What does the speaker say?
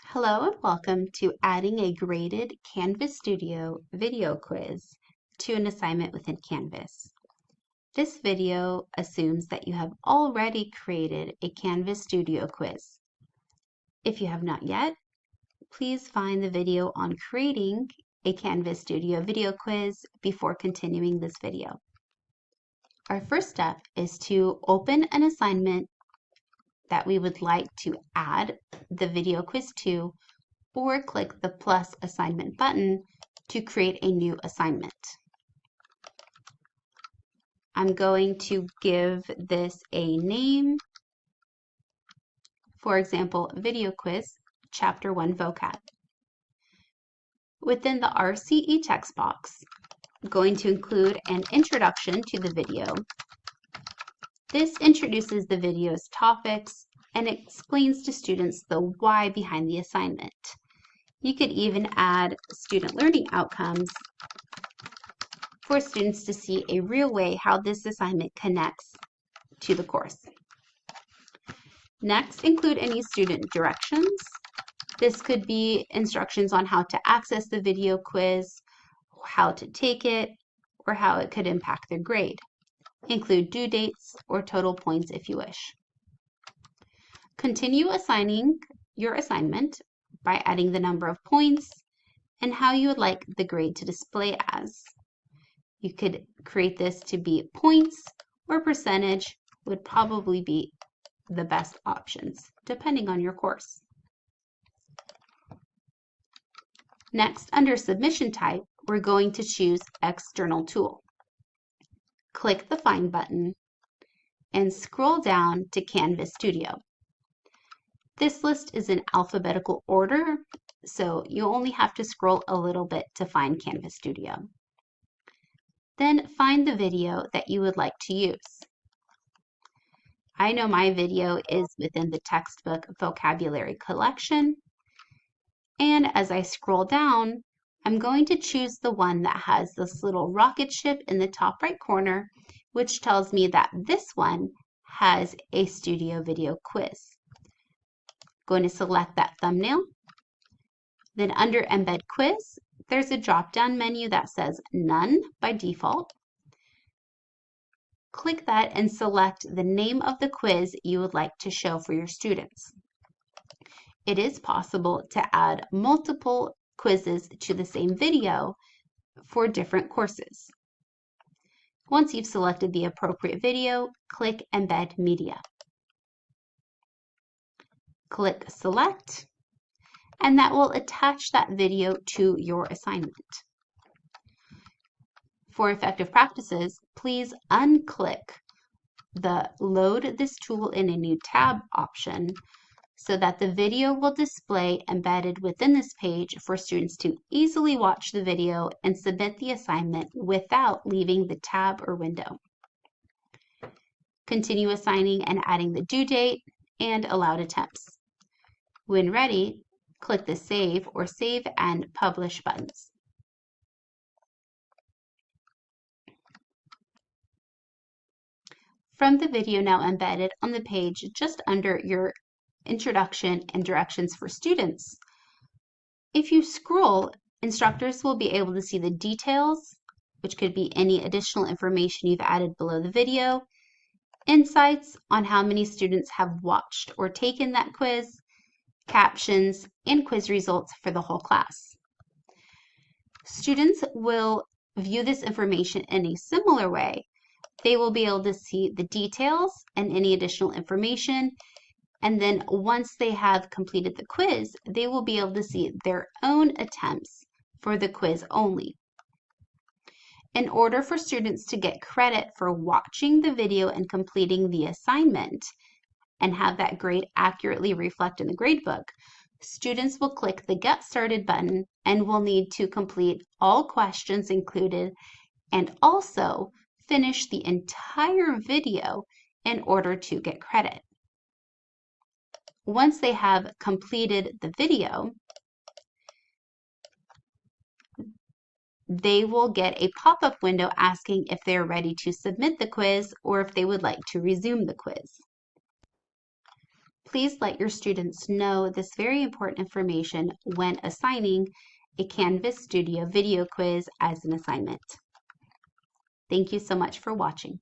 Hello and welcome to adding a graded Canvas Studio video quiz to an assignment within Canvas. This video assumes that you have already created a Canvas Studio quiz. If you have not yet, please find the video on creating a Canvas Studio video quiz before continuing this video. Our first step is to open an assignment that we would like to add the video quiz to, or click the plus assignment button to create a new assignment. I'm going to give this a name. For example, video quiz, chapter 1 vocab. Within the RCE text box, I'm going to include an introduction to the video. This introduces the video's topics and explains to students the why behind the assignment. You could even add student learning outcomes for students to see a real way how this assignment connects to the course. Next, include any student directions. This could be instructions on how to access the video quiz, how to take it, or how it could impact their grade. Include due dates or total points if you wish. Continue assigning your assignment by adding the number of points and how you would like the grade to display as. You could create this to be points or percentage would probably be the best options, depending on your course. Next, under submission type, we're going to choose external tool. Click the Find button and scroll down to Canvas Studio. This list is in alphabetical order, so you only have to scroll a little bit to find Canvas Studio. Then find the video that you would like to use. I know my video is within the textbook vocabulary collection, and as I scroll down, I'm going to choose the one that has this little rocket ship in the top right corner, which tells me that this one has a studio video quiz. Going to select that thumbnail. Then under Embed Quiz, there's a drop-down menu that says None by default. Click that and select the name of the quiz you would like to show for your students. It is possible to add multiple quizzes to the same video for different courses. Once you've selected the appropriate video, click Embed Media. Click Select, and that will attach that video to your assignment. For effective practices, please unclick the Load this tool in a new tab option so that the video will display embedded within this page for students to easily watch the video and submit the assignment without leaving the tab or window. Continue assigning and adding the due date and allowed attempts. When ready, click the Save or Save and Publish buttons. From the video now embedded on the page just under your introduction and directions for students, if you scroll, instructors will be able to see the details, which could be any additional information you've added below the video, insights on how many students have watched or taken that quiz, captions, and quiz results for the whole class. Students will view this information in a similar way. They will be able to see the details and any additional information, and then once they have completed the quiz, they will be able to see their own attempts for the quiz only. In order for students to get credit for watching the video and completing the assignment and have that grade accurately reflect in the gradebook, students will click the Get Started button and will need to complete all questions included and also finish the entire video in order to get credit. Once they have completed the video, they will get a pop-up window asking if they're ready to submit the quiz or if they would like to resume the quiz. Please let your students know this very important information when assigning a Canvas Studio video quiz as an assignment. Thank you so much for watching.